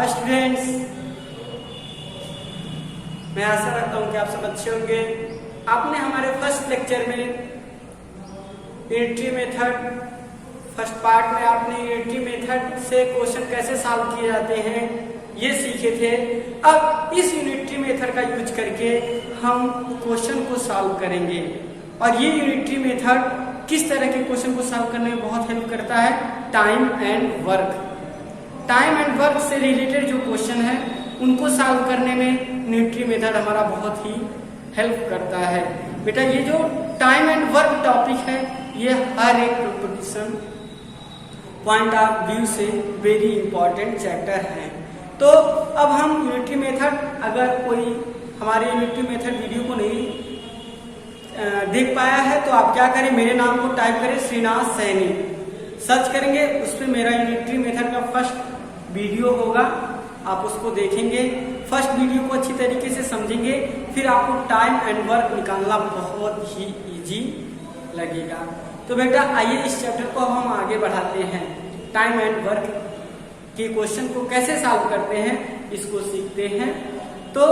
Hi students, मैं आशा रखता हूँ कि आप सब अच्छे होंगे। आपने हमारे फर्स्ट लेक्चर में यूनिटरी मेथड फर्स्ट पार्ट में आपने यूनिटरी मेथड से क्वेश्चन कैसे सॉल्व किए जाते हैं ये सीखे थे। अब इस यूनिटरी मेथड का यूज करके हम क्वेश्चन को सॉल्व करेंगे और ये यूनिटरी मेथड किस तरह के क्वेश्चन को सॉल्व करने में बहुत हेल्प करता है। टाइम एंड वर्क से रिलेटेड जो क्वेश्चन है उनको सॉल्व करने में यूनिटरी मेथड हमारा बहुत ही हेल्प करता है। बेटा ये जो टाइम एंड वर्क टॉपिक है ये हर एक प्रोपोजिशन पॉइंट ऑफ व्यू से वेरी इंपॉर्टेंट चैप्टर है। तो अब हम यूनिटरी मेथड, अगर कोई हमारे यूनिटरी मेथड वीडियो को नहीं देख पाया है तो आप क्या करें, मेरे नाम को टाइप करें श्रीनाथ सैनी, सर्च करेंगे उस पर मेरा यूनिटरी मेथड का फर्स्ट वीडियो होगा, आप उसको देखेंगे, फर्स्ट वीडियो को अच्छी तरीके से समझेंगे, फिर आपको टाइम एंड वर्क निकालना बहुत ही इजी लगेगा। तो बेटा आइए इस चैप्टर को हम आगे बढ़ाते हैं। टाइम एंड वर्क के क्वेश्चन को कैसे सॉल्व करते हैं इसको सीखते हैं। तो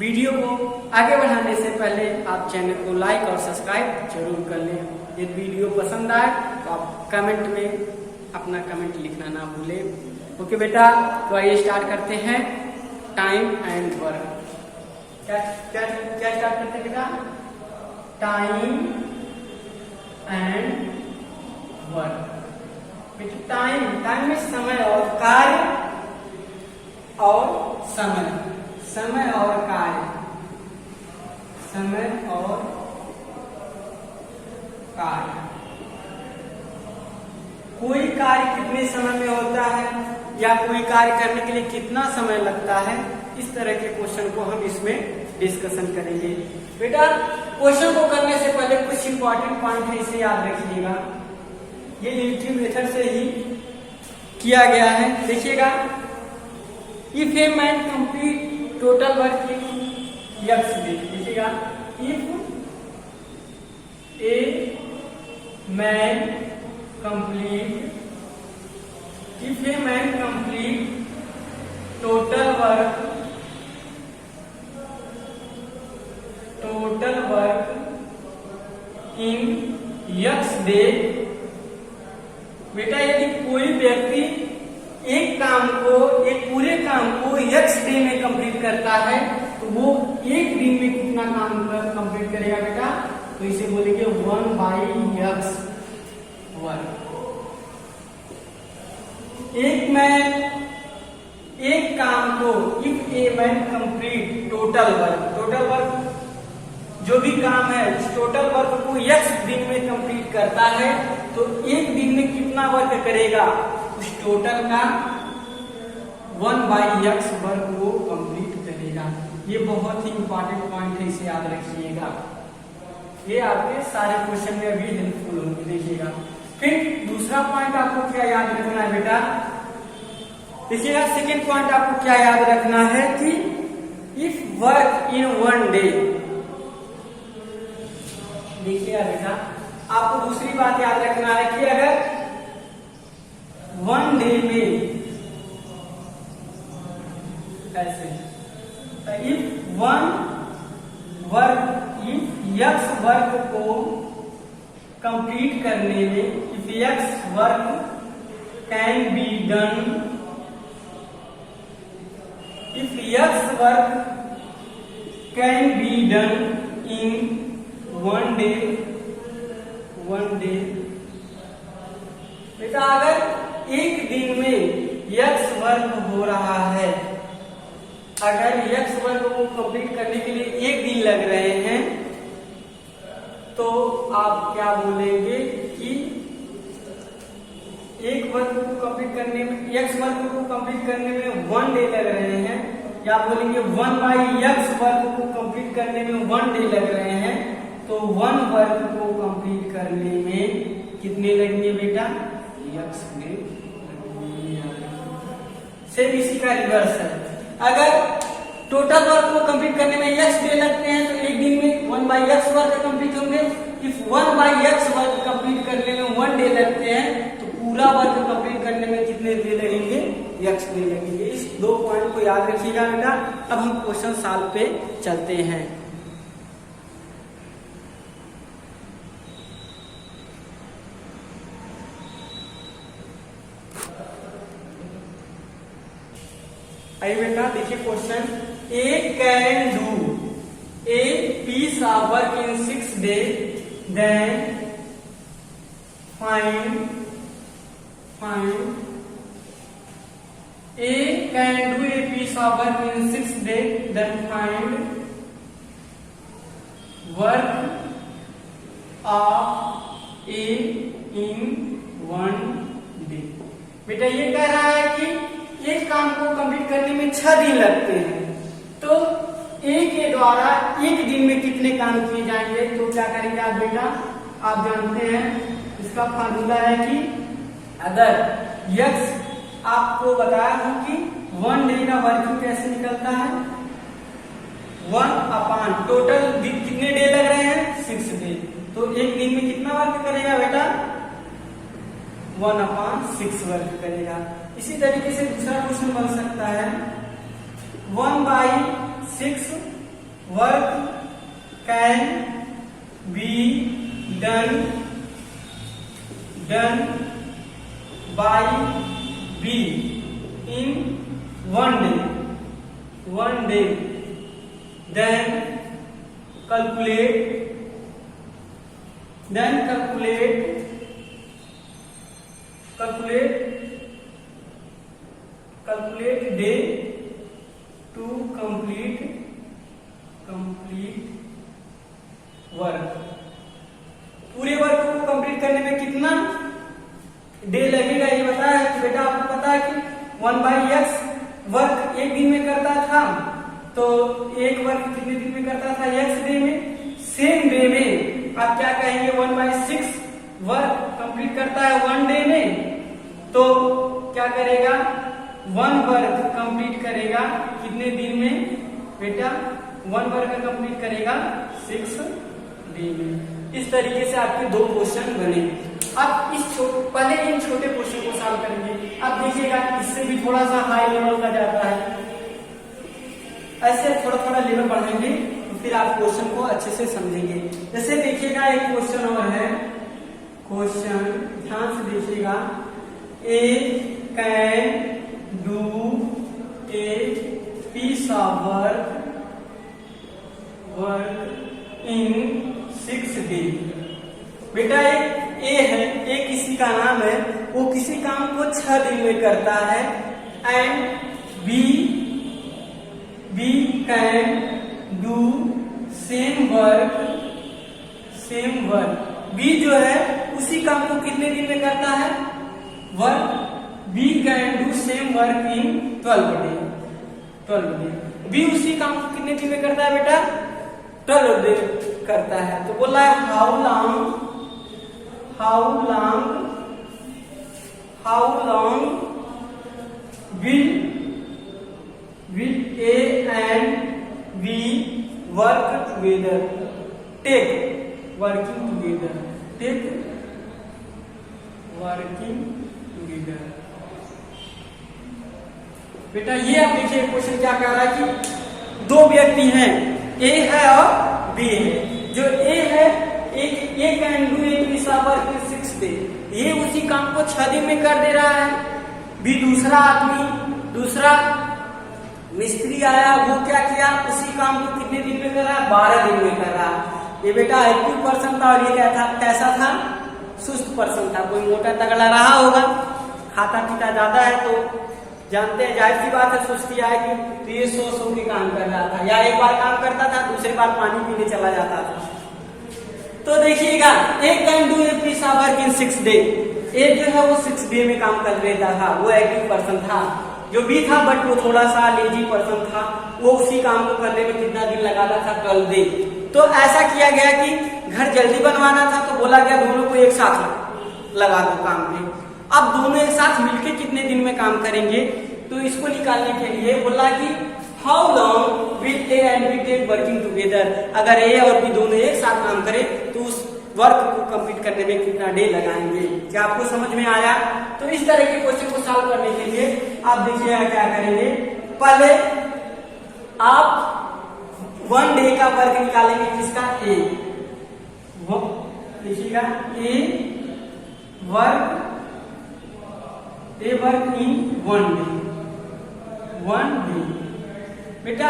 वीडियो को आगे बढ़ाने से पहले आप चैनल को लाइक और सब्सक्राइब जरूर कर लें। यदि वीडियो पसंद आए तो आप कमेंट में अपना कमेंट लिखना ना भूलें। ओके बेटा, तो आइए स्टार्ट करते हैं टाइम एंड वर्क। क्या क्या क्या स्टार्ट करते हैं बेटा? Time and work. बेटा टाइम में समय और कार्य और समय और कार्य, समय और कार्य। कोई कार्य कितने समय में होता है या कोई कार्य करने के लिए कितना समय लगता है, इस तरह के क्वेश्चन को हम इसमें डिस्कशन करेंगे। बेटा क्वेश्चन को करने से पहले कुछ इंपॉर्टेंट पॉइंट है, इसे याद रखिएगा। ये यूनिटरी मेथड से ही किया गया है। देखिएगा, if a man complete total work in X day. देखिएगा, if a man complete total work in X day. बेटा यदि कोई व्यक्ति एक पूरे काम को एक्स डे में कंप्लीट करता है तो वो एक दिन में कितना काम कंप्लीट करेगा बेटा? तो इसे बोलेंगे 1/x वर्क। एक काम को if a man complete total work जो भी काम है उस टोटल वर्क को x दिन में कंप्लीट करता है तो एक दिन में कितना वर्क करेगा? उस टोटल का 1/x वर्क वो कंप्लीट करेगा। ये बहुत ही इंपॉर्टेंट पॉइंट है, इसे याद रखिएगा। ये आपके सारे क्वेश्चन में अभी हेल्पफुल होंगे। देखिएगा, फिर दूसरा पॉइंट आपको क्या याद रखना है बेटा? देखिएगा, सेकेंड पॉइंट आपको क्या याद रखना है कि इफ वर्क इन 1 डे। देखिएगा बेटा, आपको दूसरी बात याद रखना है कि अगर 1 डे में ऐसे इफ x वर्क को कंप्लीट करने में, if x work can be done, if x work can be done in 1 day. बेटा अगर एक दिन में x वर्क हो रहा है, अगर x वर्क को कंप्लीट करने के लिए एक दिन लग रहे हैं तो आप क्या बोलेंगे कि एक वर्क को कंप्लीट करने में, x वर्क को कंप्लीट करने में 1 डे लग रहे हैं, या बोलेंगे 1/x वर्क को कंप्लीट करने में 1 डे लग रहे हैं, तो 1 वर्क को कंप्लीट करने में कितने लगेंगे बेटा? x day. सेम इसी का रिवर्स है, अगर टोटल वर्क को कंप्लीट करने में x डे लगते हैं तो एक दिन में 1/x वर्क कंप्लीट होंगे। इफ 1/x वर्क कंप्लीट करने में 1 डे लगते हैं तो पूरा वर्क कंप्लीट करने में कितने डे लगेंगे? यक्स दिन लगेंगे। इस 2 पॉइंट को याद रखिएगा बेटा। अब हम क्वेश्चन सॉल्व पे चलते हैं। आइए बेटा देखिए question. A can do a piece of work in 6 days, then find A can do a piece of work in 6 days, then find work of A in 1 day। बेटा ये कह रहा है कि एक काम को कंप्लीट करने में 6 दिन लगते हैं, तो ए के द्वारा एक दिन में कितने काम किए जाएंगे। तो क्या करेंगे आप बेटा, आप जानते हैं इसका फार्मूला है कि अगर यक्स आपको बताया हूं कि 1 डे का वर्किंग कैसे निकलता है, 1 अपान टोटल कितने डे लग रहे हैं 6 डे, तो एक दिन में कितना वर्क करेगा बेटा 1 अपान 6 वर्क करेगा। इसी तरीके से दूसरा क्वेश्चन बन सकता है 1/6 work can be done by B in 1 day, then calculate day to complete work. पूरे वर्क को कंप्लीट करने में कितना डे लगेगा ये बताया है। तो बेटा आपको पता है कि 1/x वर्क एक दिन में करता था, तो एक वर्क कितने दिन में करता था x डे में। सेम डे में आप क्या कहेंगे 1/6 वर्क कंप्लीट करता है 1 डे में, तो क्या करेगा 1 वर्क कंप्लीट करेगा कितने दिन में बेटा 1 वर्क कंप्लीट करेगा 6 डे में। इस तरीके से आपके 2 क्वेश्चन बने। अब पहले इन छोटे क्वेश्चन को सॉल्व करेंगे। अब देखिएगा इससे भी थोड़ा सा हाई लेवल का जाता है, ऐसे थोड़ा थोड़ा लेवल बढ़ाएंगे तो फिर आप क्वेश्चन को अच्छे से समझेंगे। जैसे देखिएगा एक क्वेश्चन और है, क्वेश्चन ध्यान से देखिएगा। A can do a piece of work in 6 days। बेटा एक ए है, ए किसी का नाम है, वो किसी काम को 6 दिन में करता है। And B can do same work. B जो है उसी काम को कितने दिन में करता है B can do same work in 12 day. B उसी काम को कितने दिन में करता है बेटा 12 डे करता है। तो बोला है how long will A and B work together? Take working together। बेटा ये आप देखिए क्वेश्चन क्या कह रहा है कि 2 व्यक्ति हैं, ए है और बी है। जो ए है A can do a piece of work in 6 days, ये उसी काम को 6 दिन में कर दे रहा है। बी दूसरा मिस्त्री आया, वो क्या किया उसी काम को कितने दिन में कर रहा है 12 दिन में कर रहा है। ये बेटा एक्टिव पर्सन था और ये क्या था कैसा था सुस्त पर्सन था। कोई मोटा तगड़ा रहा होगा, खाता पीता ज्यादा है, तो जानते हैं जाहिर सी बात है सुस्ती आएगी, तो ये सो के काम कर रहा था, या एक बार काम करता था दूसरी बार पानी पीने चला जाता था। तो देखिएगा A can do a piece of work in 6 days। A जो है वो 6 डे में काम कर लेता था, वो एक्टिव पर्सन था। जो बी था बट वो थोड़ा सा लेजी पर्सन था, वो उसी काम को करने में कितना दिन लगाता था 12 दिन। तो ऐसा किया गया कि घर जल्दी बनवाना था, तो बोला गया दोनों को एक साथ लगा दो काम पे। अब दोनों एक साथ मिलके कितने दिन में काम करेंगे, तो इसको निकालने के लिए बोला कि how long will A and B take working together. अगर ए और बी दोनों एक साथ काम करें तो उस वर्क को कंप्लीट करने में कितना डे लगाएंगे। क्या आपको समझ में आया? तो इस तरह के क्वेश्चन को सॉल्व करने के लिए आप देखिएगा क्या करेंगे। पहले आप 1 डे का वर्क निकालेंगे, किसका? ए। वो देखिएगा ए वर्क इन 1 डे। 1 डे बेटा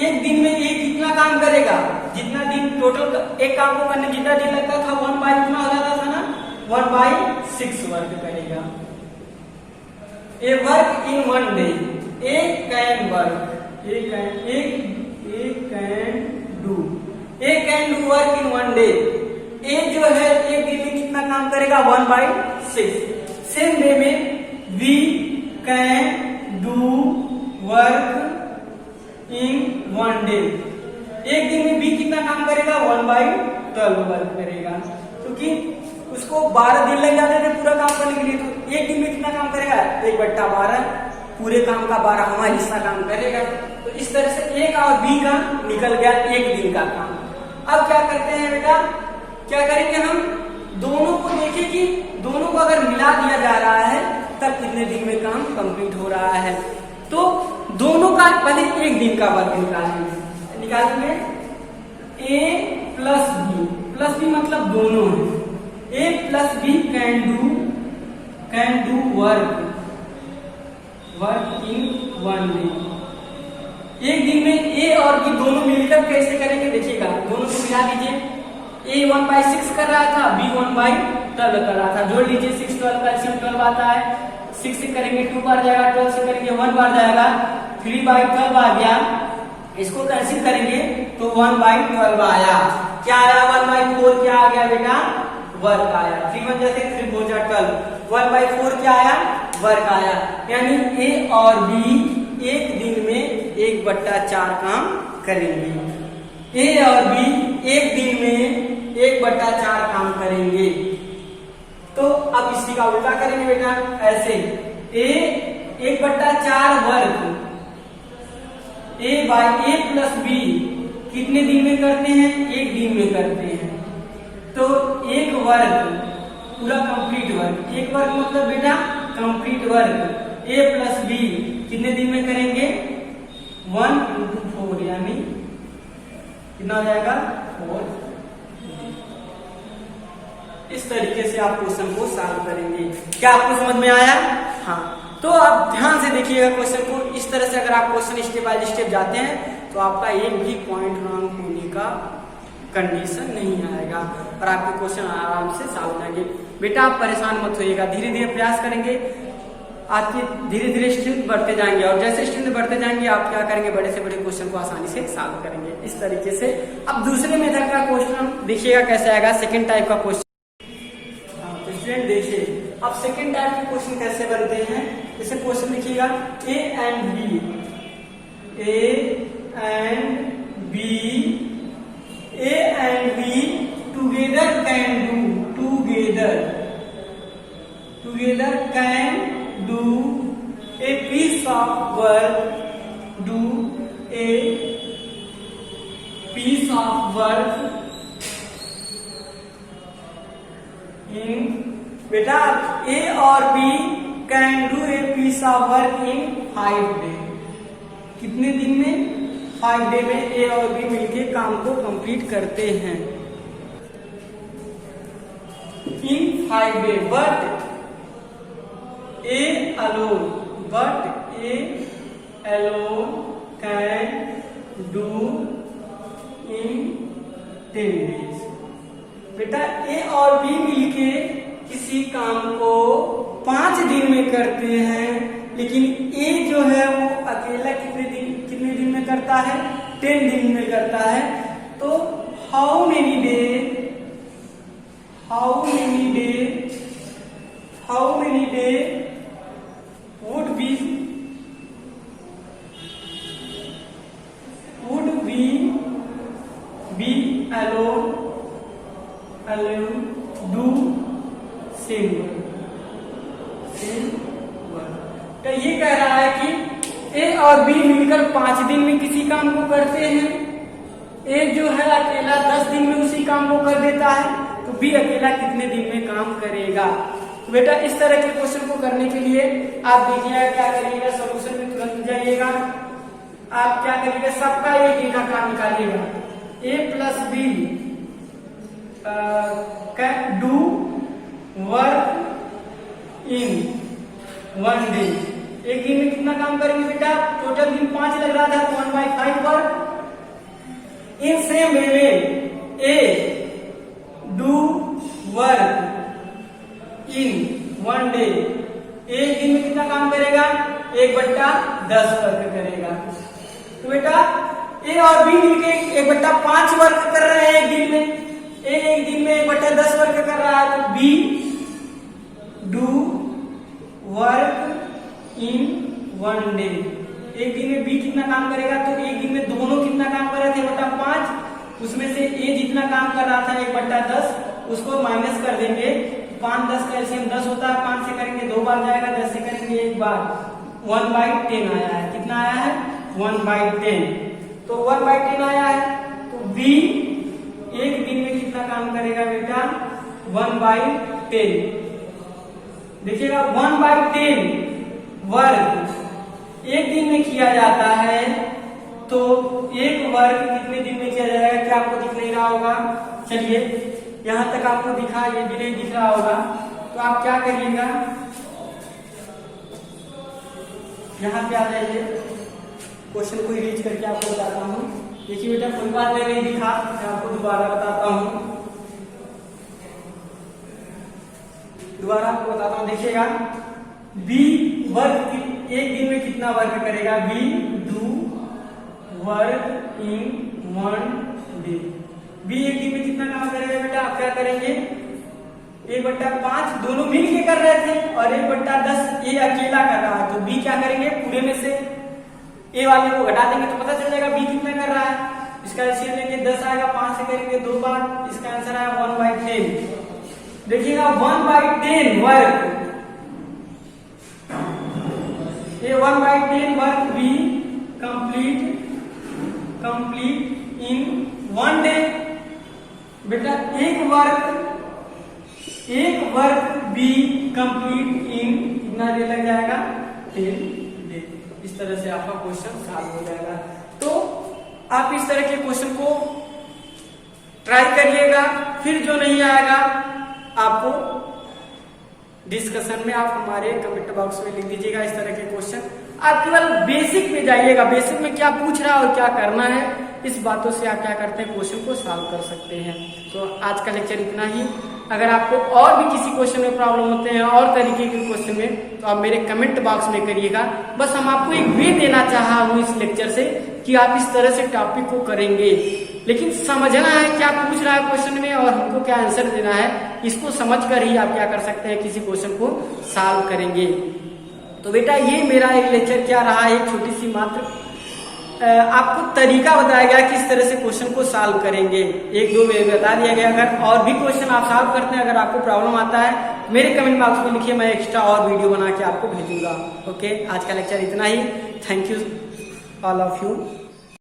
एक दिन में ये कितना काम करेगा? जितना दिन टोटल एक काम को करने जितना दिन लगता था 1/, कितना हो जाता था ना, 1/6 वर्क करेगा। A work in 1 day, A can work, A can do work in 1 day. A जो है एक दिन में कितना काम करेगा? 1/6। सेम वे में we can do work in 1 day. एक दिन में बी कितना काम करेगा? 1/12 वर्क करेगा, क्योंकि उसको 12 दिन लग जाते थे पूरा काम करने के लिए। तो एक दिन में कितना काम करेगा? 1/12, पूरे काम का 12 हमारा हिस्सा काम करेगा। तो इस तरह से ए का और बी का निकल गया एक दिन का काम। अब क्या करते हैं बेटा, क्या करेंगे हम दोनों को देखें कि दोनों को अगर मिला दिया जा रहा है तब कितने दिन में काम कंप्लीट हो रहा है। तो दोनों का पहले एक दिन का वर्क निकालेंगे। ए प्लस बी मतलब दोनों है। A plus B can do work in 1 day. एक दिन में ए और बी दोनों मिलकर कैसे करेंगे देखिएगा। दोनों को मिला दीजिए। ए 1/6 कर रहा था, बी 1/12 कर रहा था। जोड़ लीजिए 6 12 कैल्सियम 12 आता है। 6 से करेंगे 2 बार जाएगा, 12 से करेंगे 1 बार जाएगा, 3/12 आ गया। इसको कैंसिल करेंगे तो 1/12 आया। क्या आया? 1/4 क्या आ गया बेटा? वर्क आया। 3 1 जैसे 3 4 12, 1/4 क्या आया? वर्क आया। यानी ए और बी एक दिन में 1/4 काम करेंगे। ए और बी एक दिन में 1/4 काम करेंगे। तो अब इसी का उल्टा करेंगे बेटा, ऐसे ए 1/4 वर्क ए प्लस बी कितने दिन में करते हैं? एक दिन में करते हैं। तो एक वर्क पूरा कंप्लीट वर्क, एक वर्क मतलब बेटा कंप्लीट वर्क ए प्लस बी कितने दिन में करेंगे? 1 × 4 यानी कितना हो जाएगा? 4। इस तरीके से आप क्वेश्चन को सॉल्व करेंगे। क्या आपको समझ में आया? हाँ, तो आप ध्यान से देखिएगा क्वेश्चन को। इस तरह से अगर आप क्वेश्चन स्टेप बाय स्टेप जाते हैं तो आपका एक भी पॉइंट रॉन्ग होने का कंडीशन नहीं आएगा और आपके क्वेश्चन आराम से सॉल्व हो जाएंगे। बेटा आप परेशान मत होइएगा, धीरे धीरे प्रयास करेंगे, आपके धीरे धीरे स्ट्रेंथ बढ़ते जाएंगे और जैसे स्ट्रेंथ बढ़ते जाएंगे आप क्या करेंगे? बड़े से बड़े क्वेश्चन को आसानी से सॉल्व करेंगे। इस तरीके से अब दूसरे मेथड का क्वेश्चन देखिएगा कैसे आएगा। सेकेंड टाइप का क्वेश्चन देखिए। अब सेकेंड टाइप के क्वेश्चन कैसे बनते हैं? जैसे क्वेश्चन लिखिएगा A and B together can do a piece of work in बेटा ए और B can do a piece of work in 5 day. कितने दिन में? 5 डे में ए और बी मिलके काम को कंप्लीट करते हैं इन 5 day. But A alone can do in 10 days. बेटा ए और बी मिलके किसी काम को 5 दिन में करते हैं, लेकिन ए जो है वो अकेला कितने दिन में करता है? 10 दिन में करता है। तो how many day would be alone do same work। तो ये कह रहा है कि ए और बी मिलकर 5 दिन में किसी काम को करते हैं। ए जो है अकेला 10 दिन में उसी काम को कर देता है। तो बी अकेला कितने दिन में काम करेगा। तो बेटा इस तरह के क्वेश्चन को करने के लिए आप देखिएगा क्या करिएगा, सॉल्यूशन में तुरंत जाइएगा। आप क्या करिएगा, सबका एक दिन का काम निकालिएगा। A plus B do work in 1 day. एक दिन में कितना काम करेंगे बेटा, टोटल दिन 5 लग रहा था, 1/5 वर्क। इन सेम वे में ए डू वर्क इन 1 डे। एक दिन में कितना काम करेगा, 1/10 वर्क करेगा। तो बेटा ए और बी मिलके 1/5 वर्क कर रहे हैं एक दिन में। ए एक दिन में 1/10 वर्क कर रहा है, तो B do work in 1 day. एक दिन में बी कितना काम करेगा, तो एक दिन में दोनों कितना काम कर रहे थे, 1/5। उसमें से ए जितना काम कर रहा था 1/10, उसको माइनस कर देंगे। 5 10 का एलसीएम 10 होता है, 5 से करेंगे 2 बार जाएगा, 10 से करेंगे 1 बार, 1/10 आया है। कितना आया है, 1/10। तो 1/10 आया है, तो बी एक दिन में कितना काम करेगा बेटा, 1/10। देखिएगा 1/10 वर्क एक दिन में किया जाता है, तो एक वर्क कितने दिन में किया जाएगा, क्या आपको दिख नहीं रहा होगा। चलिए यहां तक आपको दिखा, ये भी नहीं दिख रहा होगा, तो आप क्या करिएगा, यहां पे आ जाइए, क्वेश्चन को रीच करके आपको बताता हूं। देखिए बेटा कोई बात नहीं दिखा, मैं आपको दोबारा बताता हूं, दोबारा आपको बताता हूं। देखिएगा बी वर्क एक दिन में कितना वर्क करेगा, B do work in 1 day. B एक दिन में कितना काम करेगा बेटा, आप क्या करेंगे, 1/5 दोनों मिल के कर रहे थे, और 1/10 ए अकेला कर रहा है, तो बी क्या करेंगे, पूरे में से ए वाले को घटा देंगे तो पता चल जाएगा बी कितना कर रहा है। इसका एलसीएम लेंगे 10 आएगा, 5 से करेंगे 2 बार, इसका आंसर आया 1/10। देखिएगा 1/10 वर्क, ये 1/10 work B complete in 1 day. बेटा एक वर्क बी कंप्लीट इन कितना डे लग जाएगा, 10 डे। इस तरह से आपका क्वेश्चन सॉल्व हो जाएगा। तो आप इस तरह के क्वेश्चन को ट्राई करिएगा, फिर जो नहीं आएगा आपको डिस्कशन में आप हमारे कमेंट बॉक्स में लिख दीजिएगा इस तरह के क्वेश्चन। आप केवल बेसिक में जाइएगा, बेसिक में क्या पूछ रहा है और क्या करना है, इस बातों से आप क्या करते हैं, क्वेश्चन को सॉल्व कर सकते हैं। तो आज का लेक्चर इतना ही। अगर आपको और भी किसी क्वेश्चन में प्रॉब्लम होते हैं और तरीके के क्वेश्चन में, तो आप मेरे कमेंट बॉक्स में करिएगा। बस हम आपको एक वे देना चाहा हूँ इस लेक्चर से कि आप इस तरह से टॉपिक को करेंगे, लेकिन समझना है क्या पूछ रहा है क्वेश्चन में और हमको क्या आंसर देना है। इसको समझकर ही आप क्या कर सकते हैं, किसी क्वेश्चन को सॉल्व करेंगे। तो बेटा ये मेरा एक लेक्चर क्या रहा है, एक छोटी सी मात्र आपको तरीका बताया गया किस तरह से क्वेश्चन को सॉल्व करेंगे, 1-2 वे बता दिया गया। अगर और भी क्वेश्चन आप सॉल्व करते हैं, अगर आपको प्रॉब्लम आता है मेरे कमेंट बॉक्स में लिखिए, मैं एक्स्ट्रा और वीडियो बना के आपको भेजूंगा। ओके, आज का लेक्चर इतना ही। Thank you all of you.